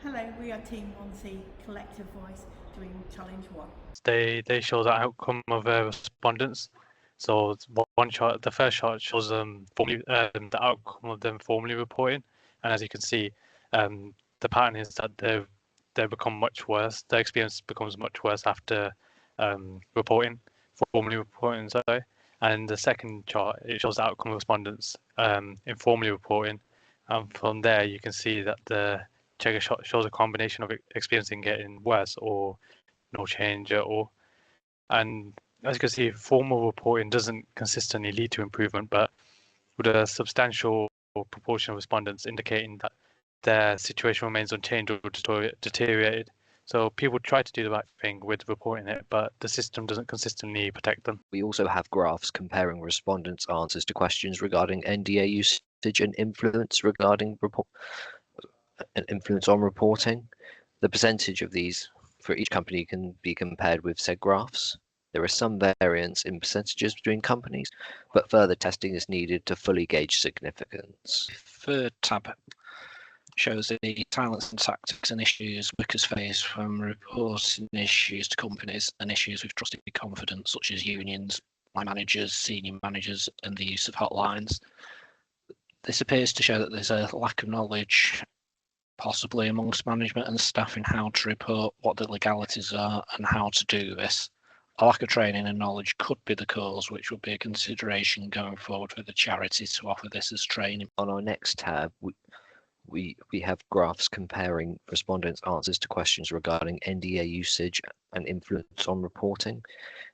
Hello, we are Team 1C Collective Voice doing Challenge 1. They show the outcome of respondents. So one chart, the first chart shows the outcome of them formally reporting, and as you can see, the pattern is that they become much worse. Their experience becomes much worse after formally reporting. Sorry. And the second chart, it shows the outcome of respondents informally reporting, and from there you can see that the checker shows a combination of experiencing getting worse or no change at all. And as you can see, formal reporting doesn't consistently lead to improvement, but with a substantial proportion of respondents indicating that their situation remains unchanged or deteriorated. So people try to do the right thing with reporting it, but the system doesn't consistently protect them. We also have graphs comparing respondents' answers to questions regarding NDA usage and influence on reporting. The percentage of these for each company can be compared with said graphs. There is some variance in percentages between companies, but further testing is needed to fully gauge significance. Third tab shows the silence and tactics and issues workers face from reporting issues to companies and issues with trusted confidence, such as unions, line managers, senior managers, and the use of hotlines. This appears to show that there's a lack of knowledge, possibly amongst management and staff, in how to report, what the legalities are, and how to do this. A lack of training and knowledge could be the cause, which would be a consideration going forward for the charity to offer this as training. On our next tab, we have graphs comparing respondents' answers to questions regarding NDA usage and influence on reporting.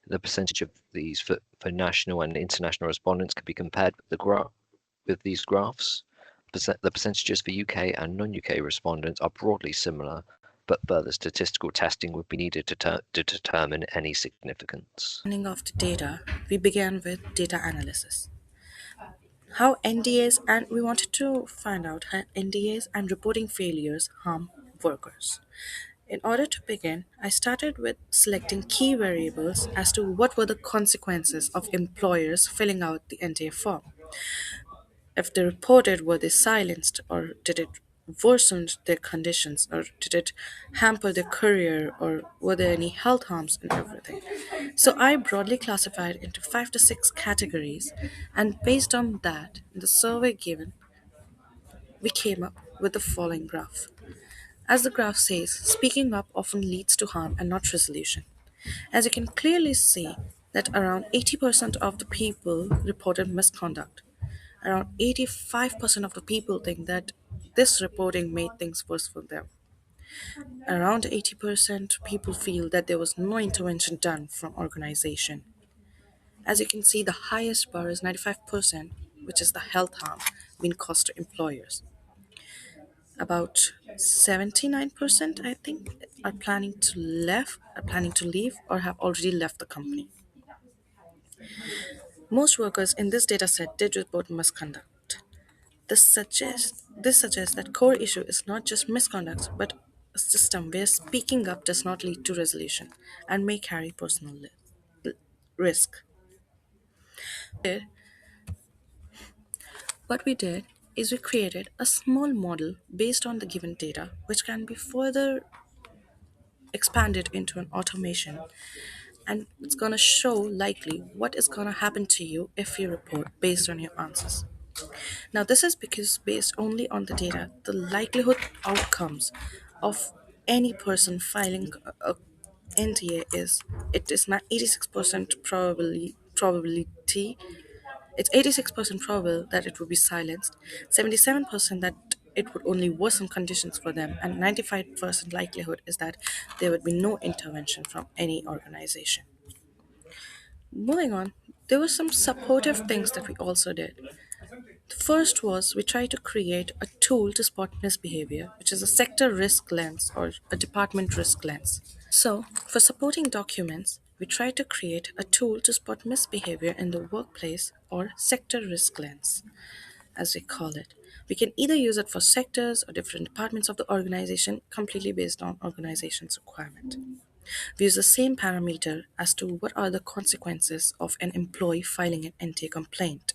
The percentage of these for national and international respondents can be compared with these graphs. The percentages for UK and non-UK respondents are broadly similar, but further statistical testing would be needed to determine any significance. Running off the data, we began with data analysis. How NDAs, and we wanted to find out how NDAs and reporting failures harm workers. In order to begin, I started with selecting key variables as to what were the consequences of employers filling out the NDA form. If they reported, were they silenced, or did it worsen their conditions, or did it hamper their career, or were there any health harms and everything? So I broadly classified into 5 to 6 categories, and based on that, in the survey given, we came up with the following graph. As the graph says, speaking up often leads to harm and not resolution. As you can clearly see that around 80% of the people reported misconduct. Around 85% of the people think that this reporting made things worse for them. Around 80% people feel that there was no intervention done from organization. As you can see, the highest bar is 95%, which is the health harm being caused to employers. About 79%, I think, are planning to leave or have already left the company. Most workers in this dataset did report misconduct. This suggests that core issue is not just misconduct, but a system where speaking up does not lead to resolution and may carry personal risk. What we did is we created a small model based on the given data, which can be further expanded into an automation, and it's going to show likely what is going to happen to you if you report based on your answers. Now, this is because based only on the data, the likelihood outcomes of any person filing a NDA is not 86% probability. It's 86% probable that it will be silenced, 77% that it would only worsen conditions for them, and 95% likelihood is that there would be no intervention from any organization. Moving on, there were some supportive things that we also did. The first was we tried to create a tool to spot misbehavior, which is a sector risk lens or a department risk lens. So, for supporting documents, we tried to create a tool to spot misbehavior in the workplace or sector risk lens, as we call it. We can either use it for sectors or different departments of the organization, completely based on organization's requirement. We use the same parameter as to what are the consequences of an employee filing an NTA complaint.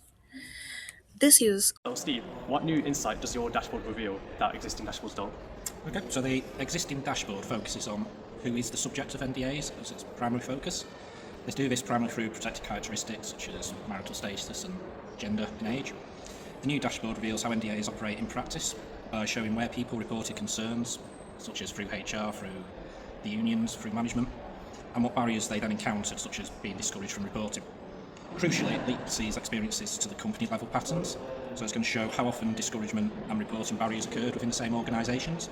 So Steve, what new insight does your dashboard reveal that existing dashboards don't? Okay, so the existing dashboard focuses on who is the subject of NDAs as its primary focus. They do this primarily through protected characteristics such as marital status and gender and age. The new dashboard reveals how NDAs operate in practice by showing where people reported concerns, such as through HR, through the unions, through management, and what barriers they then encountered, such as being discouraged from reporting. Crucially, it links these experiences to the company level patterns, so it's going to show how often discouragement and reporting barriers occurred within the same organisations.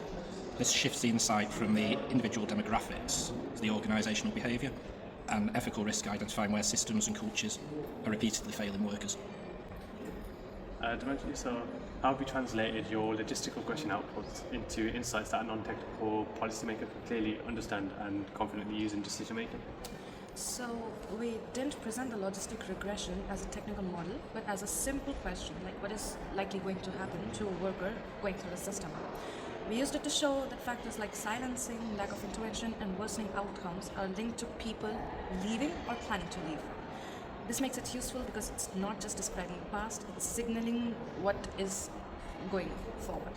This shifts the insight from the individual demographics to the organisational behaviour, and ethical risk identifying where systems and cultures are repeatedly failing workers. Dimensionally, so how have you translated your logistical question outputs into insights that a non-technical policymaker can clearly understand and confidently use in decision making? So we didn't present the logistic regression as a technical model, but as a simple question, like what is likely going to happen to a worker going through the system. We used it to show that factors like silencing, lack of intervention, and worsening outcomes are linked to people leaving or planning to leave. This makes it useful because it's not just describing the past, it's signaling what is going forward.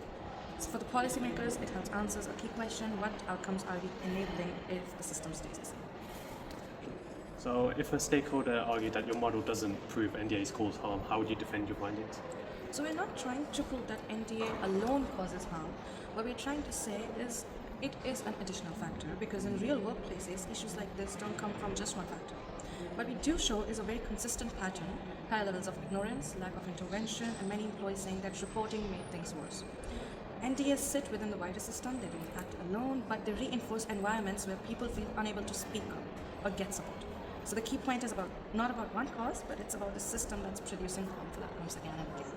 So for the policymakers, it helps answers a key question: what outcomes are we enabling if the system stays the same? So if a stakeholder argued that your model doesn't prove NDAs cause harm, how would you defend your findings? So we're not trying to prove that NDA alone causes harm. What we're trying to say is it is an additional factor, because in real workplaces, issues like this don't come from just one factor. What we do show is a very consistent pattern: high levels of ignorance, lack of intervention, and many employees saying that reporting made things worse. NDAs sit within the wider system, they don't act alone, but they reinforce environments where people feel unable to speak up or get support. So the key point is not about one cause, but it's about the system that's producing harmful outcomes again and again.